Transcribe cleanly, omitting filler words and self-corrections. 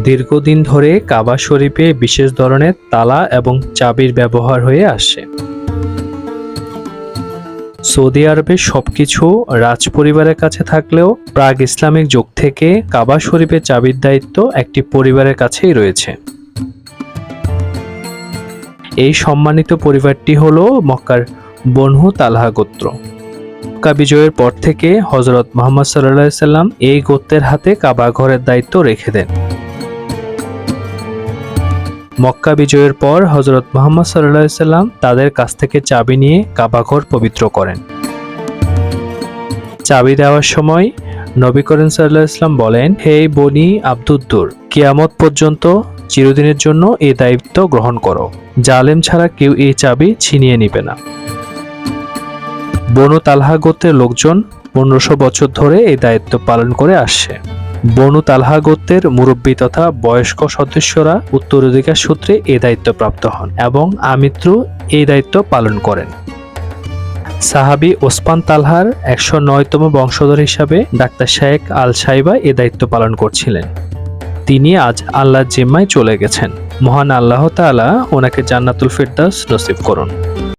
দীর্ঘদিন ধরে কাবা শরীফে বিশেষ ধরনের তালা এবং চাবির ব্যবহার হয়ে আসছে। সৌদি আরবে সবকিছু রাজপরিবারের কাছে থাকলেও প্রাক ইসলামিক যুগ থেকে কাবা শরীফের চাবির দায়িত্ব একটি পরিবারের কাছেই রয়েছে। এই সম্মানিত পরিবারটি হলো মক্কার বনু তালহা গোত্র। মক্কা বিজয়ের পর থেকে হযরত মুহাম্মদ সাল্লাল্লাহু আলাইহি সাল্লাম এই গোত্রের হাতে কাবা ঘরের দায়িত্ব রেখে দেন। মক্কা বিজয়ের পর হযরত মুহাম্মদ সাল্লাল্লাহু আলাইহি সাল্লাম তাদের কাছ থেকে চাবি নিয়ে কাবা ঘর পবিত্র করেন। চাবি দেওয়ার সময় নবী করিম সাল্লাল্লাহু আলাইহি সাল্লাম বলেন, হে বনি আব্দুদ্দুর, কিয়ামত পর্যন্ত চিরদিনের জন্য এই দায়িত্ব গ্রহণ করো। জালেম ছাড়া কেউ এই চাবি ছিনিয়ে নিবে না। বনু তালহা গোত্রের লোকজন 1500 বছর ধরে এই দায়িত্ব পালন করে আসছে। বনু তালহা গোত্রের মুরব্বী তথা বয়স্ক সদস্যরা উত্তরাধিকার সূত্রে এই দায়িত্ব প্রাপ্ত হন এবং আমৃত্যু এই দায়িত্ব পালন করেন। সাহাবী ওসমান তালহার 109তম বংশধর হিসাবে ডাক্তার শায়েখ আল সাইবা এই দায়িত্ব পালন করছিলেন। তিনি আজ আল্লাহর জিম্মায় চলে গেছেন। মহান আল্লাহ তাআলা ওনাকে জান্নাতুল ফেরদাউস নসিব করুন।